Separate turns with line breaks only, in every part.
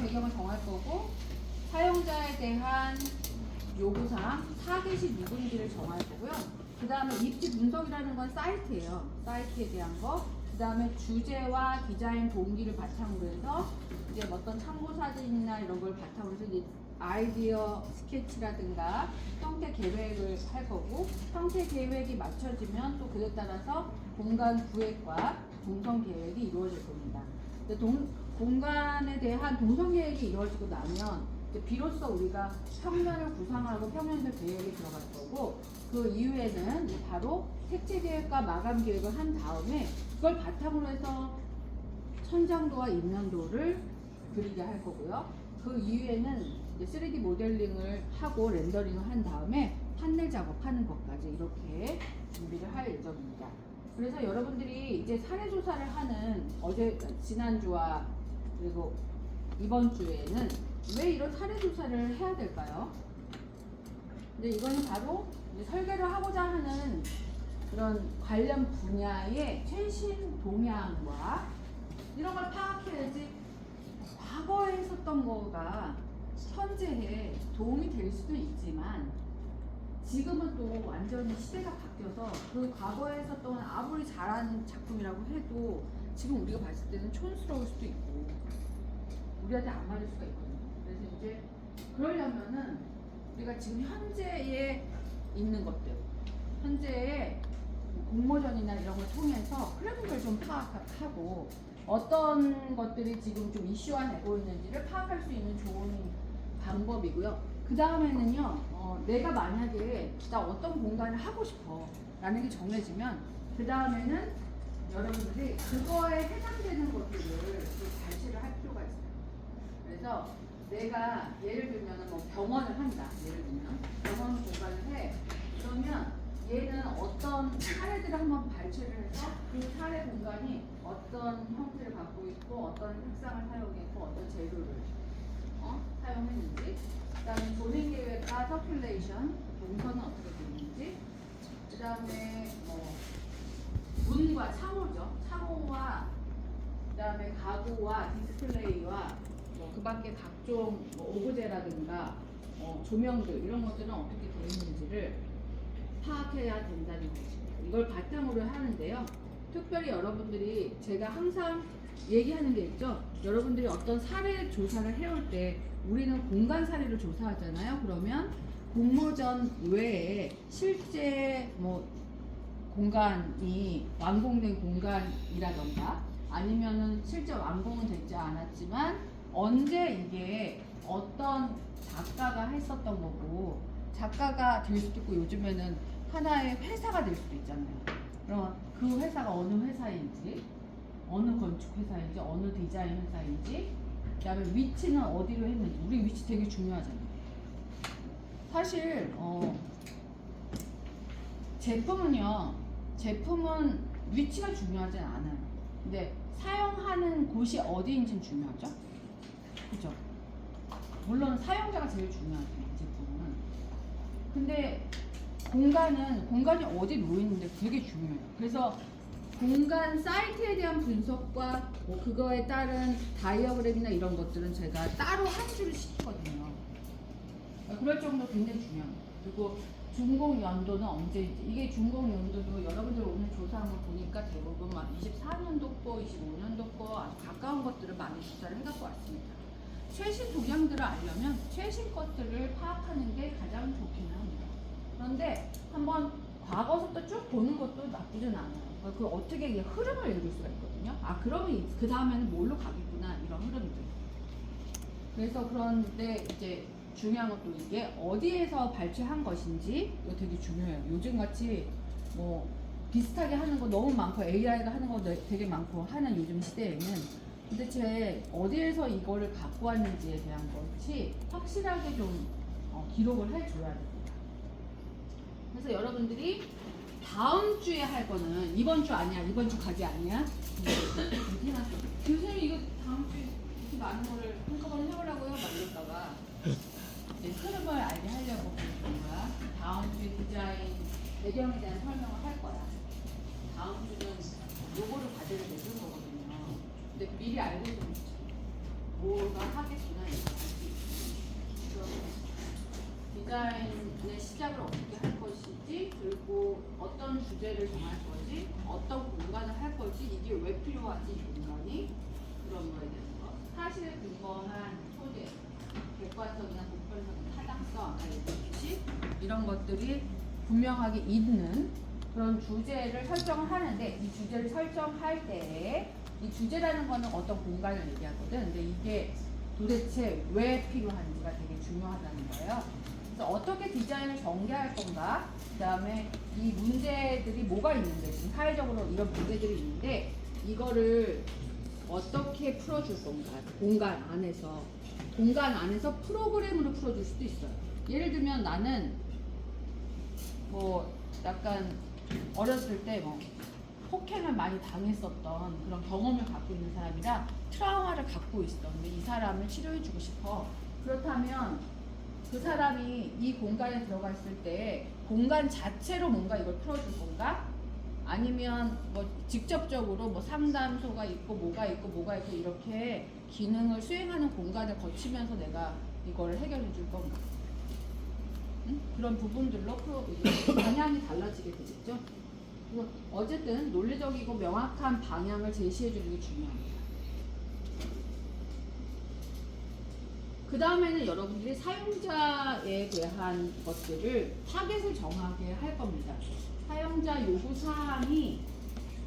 배경을 정할 거고 사용자에 대한 요구사항, 타겟이 누군지를 정할 거고요. 그 다음에 입지 분석이라는 건 사이트예요. 사이트에 대한 거. 그 다음에 주제와 디자인 동기를 바탕으로 해서 이제 어떤 참고 사진이나 이런 걸 바탕으로 해서 이제 아이디어 스케치라든가 형태 계획을 할 거고, 형태 계획이 맞춰지면 또 그에 따라서 공간 구획과 동선 계획이 이루어질 겁니다. 공간에 대한 동선 계획이 이루어지고 나면 이제 비로소 우리가 평면을 구상하고 평면적 계획에 들어갈 거고, 그 이후에는 바로 색채 계획과 마감 계획을 한 다음에 그걸 바탕으로 해서 천장도와 인면도를 그리게 할 거고요. 그 이후에는 이제 3D 모델링을 하고 렌더링을 한 다음에 판넬 작업하는 것까지 이렇게 준비를 할 예정입니다. 그래서 여러분들이 이제 사례 조사를 하는 지난주와 그리고 이번 주에는 왜 이런 사례 조사를 해야 될까요? 근데 이거는 바로 이제 설계를 하고자 하는 그런 관련 분야의 최신 동향과 이런 걸 파악해야지 과거에 있었던 거가 현재에 도움이 될 수도 있지만 지금은 또 완전히 시대가 바뀌어서 그 과거에 있었던 아무리 잘하는 작품이라고 해도 지금 우리가 봤을 때는 촌스러울 수도 있고 우리한테 안 맞을 수가 있거든요. 그래서 이제 그러려면은 우리가 지금 현재에 있는 것들, 현재의 공모전이나 이런 걸 통해서 흐름을 좀 파악하고 어떤 것들이 지금 좀 이슈화되고 있는지를 파악할 수 있는 좋은 방법이고요. 그 다음에는요, 내가 만약에 나 어떤 공간을 하고 싶어 라는 게 정해지면 그 다음에는 여러분들이 그거에 해당되는 것들을 좀 발시를 할 필요가 있어요. 그래서 내가 예를 들면 뭐 병원을 한다. 예를 들면 병원 공간을 해. 그러면 얘는 어떤 사례들을 한번 발췌를 해서 그 사례 공간이 어떤 형태를 갖고 있고 어떤 색상을 사용했고 어떤 재료를 사용했는지, 그 다음에 조립 계획과 서큘레이션, 동선은 어떻게 되는지, 그 다음에 뭐 문과 창호죠. 창호와 그 다음에 가구와 디스플레이와 그 밖에 각종 오브제라든가 조명들 이런 것들은 어떻게 되어 있는지를 파악해야 된다는 것입니다. 이걸 바탕으로 하는데요. 특별히 여러분들이 제가 항상 얘기하는 게 있죠. 여러분들이 어떤 사례 조사를 해올 때 우리는 공간 사례를 조사하잖아요. 그러면 공모전 외에 실제 공간이 완공된 공간이라던가 아니면은 실제 완공은 되지 않았지만 언제 이게 어떤 작가가 했었던 거고 작가가 될 수도 있고 요즘에는 하나의 회사가 될 수도 있잖아요. 그럼 그 회사가 어느 회사인지, 어느 건축 회사인지, 어느 디자인 회사인지, 그 다음에 위치는 어디로 했는지. 우리 위치 되게 중요하잖아요. 사실 제품은 위치가 중요하진 않아요. 근데 사용하는 곳이 어디인지는 중요하죠. 그죠? 물론 사용자가 제일 중요하죠, 제품은. 근데 공간이 어디 놓이는데 되게 중요해요. 그래서 공간 사이트에 대한 분석과 그거에 따른 다이어그램이나 이런 것들은 제가 따로 한 줄을 시키거든요. 그럴 정도로 굉장히 중요합니다. 그리고 준공 연도는 언제인지. 이게 준공 연도도 여러분들 오늘 조사한 걸 보니까 대부분 막 24년도 거, 25년도 거 아주 가까운 것들을 많이 조사를 해갖고 왔습니다. 최신 동향들을 알려면 최신 것들을 파악하는 게 가장 좋기는 합니다. 그런데 한번 과거부터 쭉 보는 것도 나쁘진 않아요. 그 어떻게 이게 흐름을 읽을 수가 있거든요. 그러면 그 다음에는 뭘로 가겠구나 이런 흐름들. 그래서 그런데 이제 중요한 것도 이게 어디에서 발췌한 것인지 이거 되게 중요해요. 요즘같이 비슷하게 하는 거 너무 많고 AI가 하는 거 되게 많고 하는 요즘 시대에는 도대체 어디에서 이거를 갖고 왔는지에 대한 것이 확실하게 좀 기록을 해줘야 됩니다. 그래서 여러분들이 다음 주에 할 거는 이번 주 아니야, 이번 주 가지 아니야? 교수님 이거 다음 주에 이렇게 많은 거를 한꺼번에 해보라고요? 막 이러다가 이제 흐름을 알게 하려고 그러는 거야. 다음 주에 디자인 배경에 대한 설명을 할 거야. 다음 주는 요거를 과제를 내줄 거거든요. 근데 미리 알고 있으면 좋죠. 뭐가 하겠구나 디자인의 시작을 어떻게 할 것인지 그리고 어떤 주제를 정할 거지 어떤 공간을 할 거지 이게 왜 필요하지 이 공간이 그런 거에 대해서 사실에 근거한 소재 객관성이나 보편성이나 타당성 아까 얘기했듯이 이런 것들이 분명하게 있는 그런 주제를 설정을 하는데 이 주제를 설정할 때 이 주제라는 거는 어떤 공간을 얘기하거든. 근데 이게 도대체 왜 필요한지가 되게 중요하다는 거예요. 그래서 어떻게 디자인을 전개할 건가? 그 다음에 이 문제들이 뭐가 있는데 지금 사회적으로 이런 문제들이 있는데 이거를 어떻게 풀어줄 건가? 공간 안에서 프로그램으로 풀어줄 수도 있어요. 예를 들면 나는 뭐 약간 어렸을 때 뭐 폭행을 많이 당했었던 그런 경험을 갖고 있는 사람이라 트라우마를 갖고 있어. 근데 이 사람을 치료해주고 싶어. 그렇다면 그 사람이 이 공간에 들어갔을 때 공간 자체로 뭔가 이걸 풀어줄 건가? 아니면 뭐 직접적으로 뭐 상담소가 있고 뭐가 있고 이렇게 기능을 수행하는 공간을 거치면서 내가 이걸 해결해 줄 건가? 응? 그런 부분들로 방향이 달라지게 되겠죠. 그래서 어쨌든 논리적이고 명확한 방향을 제시해 주는 게 중요합니다. 그 다음에는 여러분들이 사용자에 대한 것들을 타겟을 정하게 할 겁니다. 사용자 요구 사항이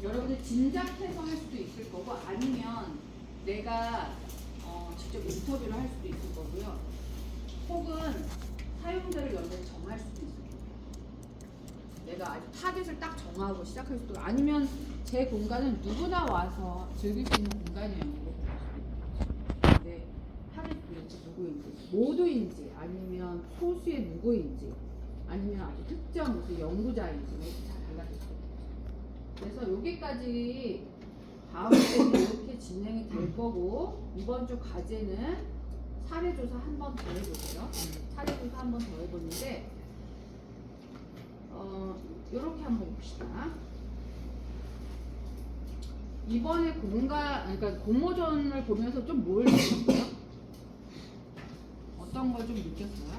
여러분들 짐작해서 할 수도 있을 거고 아니면 내가 직접 인터뷰를 할 수도 있을 거고요. 혹은 사용자를 연대를 정할 수도 있을 거예요. 내가 아주 타겟을 딱 정하고 시작할 수도 있고 아니면 제 공간은 누구나 와서 즐길 수 있는 공간이에요. 근데 타겟 도대체 누구인지 모두인지 아니면 소수의 누구인지 아니면 아주 특정 무슨 연구자인지 다 달라질 거예요. 그래서 여기까지 다음 주에 이렇게 진행이 될 거고 이번 주 과제는 사례조사 한 번 더 해보세요. 사례조사 한 번 더 해보는데 이렇게 한번 봅시다. 이번에 그러니까 공모전을 보면서 좀 뭘 느꼈어요? 어떤 걸 좀 느꼈어요?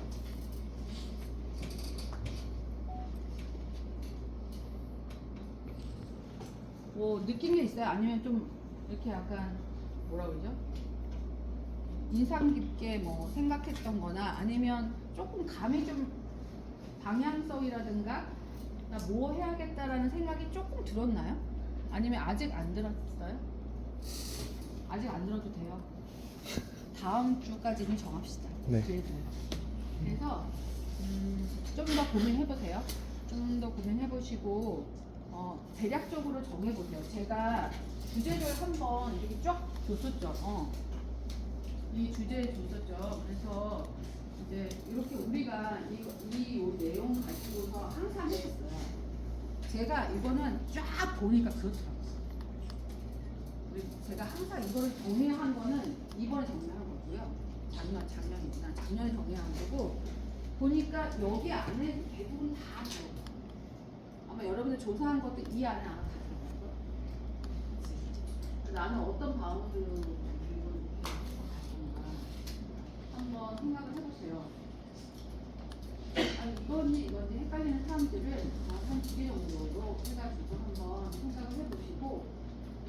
뭐 느낀 게 있어요? 아니면 좀 이렇게 약간 뭐라 그러죠? 인상 깊게 뭐 생각했던 거나 아니면 조금 감이 좀 방향성이라든가 나 뭐 해야겠다라는 생각이 조금 들었나요? 아니면 아직 안 들었어요? 아직 안 들어도 돼요. 다음 주까지는 정합시다.
네.
그래서 좀 더 고민해보세요. 좀 더 고민해보시고 대략적으로 정해보세요. 제가 주제를 한번 이렇게 쫙 줬었죠. 이 주제 줬었죠. 그래서 이제 이렇게 우리가 이 내용 가지고서 항상 했었어요. 제가 이거는 쫙 보니까 그렇더라고요. 제가 항상 이거를 정리한 거는 이번에 정리한 거고요. 작년에 정리한 거고 보니까 여기 안에 대부분 다 들어가요. 아마 여러분들 조사한 것도 이 안에 아마 다 들어갈 거예요. 나는 어떤 바운드로 이걸 가져온가 한번 생각을 해보세요. 이건지 헷갈리는 사람들은 한 2개 정도로 해가지고 한번 생각을 해보시고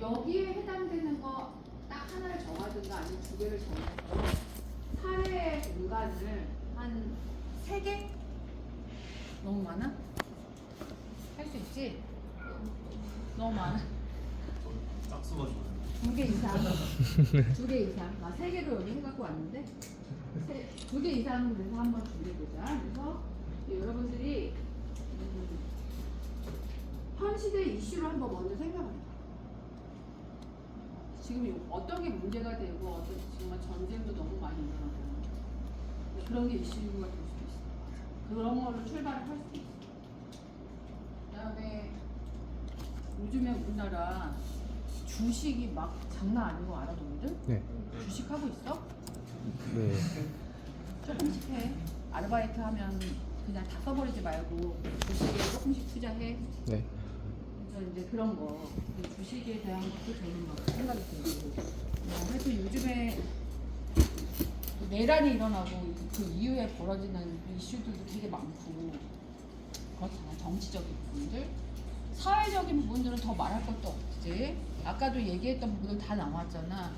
여기에 해당되는 거 딱 하나를 정하든가 아니면 2개를 정해서 사례 공간을 한 3개? 너무 많아? 할 수 있지? 너무 많아?
짝수가 좋아요.
2개 이상 2개 이상 3개로 여기 해갖고 왔는데 2개 이상으로 그래서 한번 준비해보자. 그래서 여러분들이 현 시대 이슈를 한번 먼저 생각을 해봐. 지금 어떤 게 문제가 되고 어떤 정말 전쟁도 너무 많이 일어나고 그런 게 이슈가 될 수도 있어. 그런 걸로 출발을 할 수도 있어. 그다음에 요즘에 우리나라 주식이 막 장난 아니고 알아 너희들?
네.
주식 하고 있어?
네.
조금씩 해. 아르바이트 하면 그냥 다 써버리지 말고 주식에 조금씩 투자해.
네.
그래서 이제 그런 거 주식에 대한 것도 저는 막 생각이 들고 하여튼 요즘에 내란이 일어나고 그 이후에 벌어지는 이슈들도 되게 많고 그렇잖아. 정치적인 부분들, 사회적인 부분들은 더 말할 것도 없지. 아까도 얘기했던 부분들 다 나왔잖아.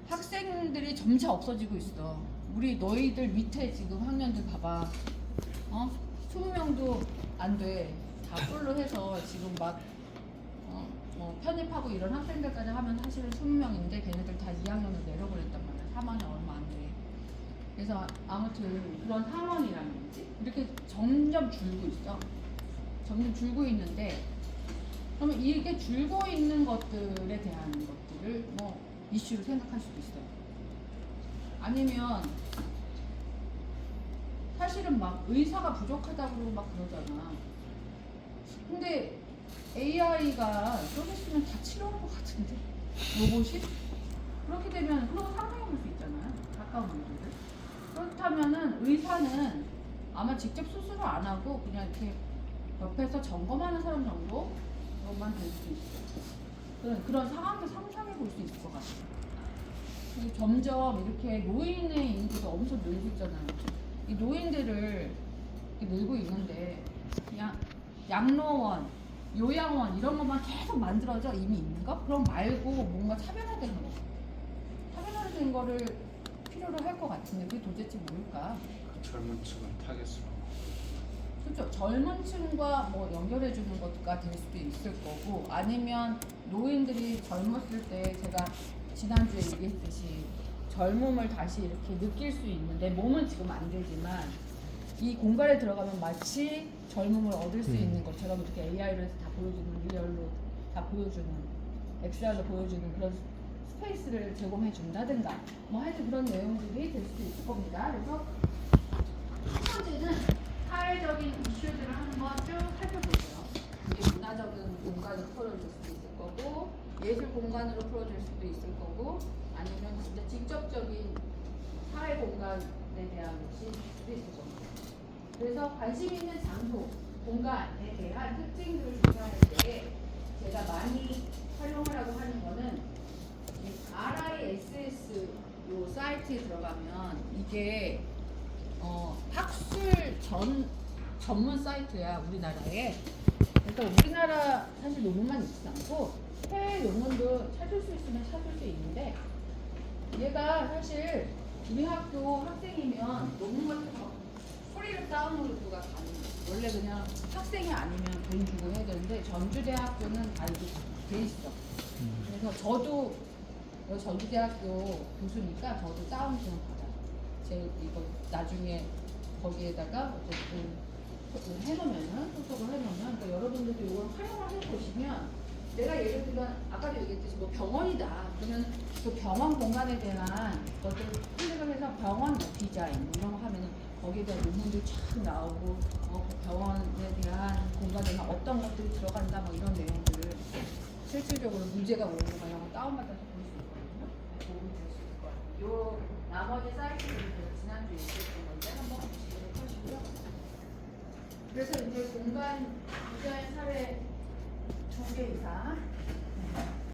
학생들이 점차 없어지고 있어. 우리 너희들 밑에 지금 학년들 봐봐. 20명도 안 돼. 다 풀로 해서 지금 막 편입하고 이런 학생들까지 하면 사실은 20명인데 걔네들 다 2학년으로 내려버렸단 말이야. 3학년 얼마 안 돼. 그래서 아무튼 그런 상황이라는 거지. 이렇게 점점 줄고 있어. 점점 줄고 있는데 그러면 이게 줄고 있는 것들에 대한 것들을 뭐 이슈로 생각할 수도 있어요. 아니면 사실은 막 의사가 부족하다고 막 그러잖아. 근데 AI가 좀 있으면 다 치료할 것 같은데 로봇이? 그렇게 되면 그런 거 상상해 볼 수 있잖아요. 가까운 미래를. 그렇다면은 의사는 아마 직접 수술을 안 하고 그냥 이렇게 옆에서 점검하는 사람 정도만 될 수 있어. 그런 상황도 상상해 볼 수 있을 것 같아요. 그리고 점점 이렇게 노인의 인구도 엄청 늘고 있잖아요. 이 노인들을 이렇게 늘고 있는데 그냥 양로원, 요양원 이런 것만 계속 만들어져 이미 있는 거? 그럼 말고 뭔가 차별화된 거, 차별화된 거를 필요로 할 것 같은데 그게 도대체 뭘까?
젊은 층을 타겟으로.
그렇죠. 젊은 층과 뭐 연결해 주는 것가 될 수도 있을 거고, 아니면 노인들이 젊었을 때 제가 지난주에 얘기했듯이 젊음을 다시 이렇게 느낄 수 있는, 내 몸은 지금 안 되지만 이 공간에 들어가면 마치 젊음을 얻을 수 있는 것처럼 이렇게 AI로 해서 다 보여주는, 리얼로 다 보여주는, XR로 보여주는 그런 스페이스를 제공해 준다든가 뭐 하여튼 그런 내용들이 될 수도 있을 겁니다. 그래서 첫 번째는 사회적인 이슈들을 한번 쭉 살펴보죠. 이게 문화적인 공간으로 풀어질 수도 있을 거고, 예술 공간으로 풀어질 수도 있을 거고, 아니면 진짜 직접적인 사회 공간에 대한 것이 수도 있을 겁니다. 그래서 관심 있는 장소, 공간에 대한 특징들을 조사할 때 제가 많이 활용하라고 하는 거는 이 RISS 요 사이트에 들어가면 이게 학술 전문 사이트야, 우리나라에. 그러니까 우리나라 사실 논문만 있지 않고 해외 논문도 찾을 수 있으면 찾을 수 있는데, 얘가 사실 우리 학교 학생이면 논문 같은 거 프리로 다운로드가 가능해요. 원래 그냥 학생이 아니면 돈 주고 해야 되는데 전주대학교는 다 이게 돼 있어. 그래서 저도 전주대학교 교수니까 저도 다운 좀 받아요. 제 이거 나중에 거기에다가 어쨌든 해놓으면은, 소속을 해놓으면, 그러니까 여러분들도 이걸 활용을 해보시면, 내가 예를 들면 아까도 얘기했듯이 뭐 병원이다 그러면 그 병원 공간에 대한 것들 클릭을 해서 병원 디자인 뭐 이런 거 하면은 거기에 대한 논문도 쫙 나오고, 그 병원에 대한 공간에는 어떤 것들이 들어간다 뭐 이런 내용들을 실질적으로 문제가 오는 거 이런 거 다운받아서 볼 수 있거든요. 도움이 될 수 있을 것 같아요. 요 나머지 사이트들은 제가 지난주에 얘기했던 건데 한번 보시도록 하시고요. 그래서 이제 공간 디자인 사례 2개 이상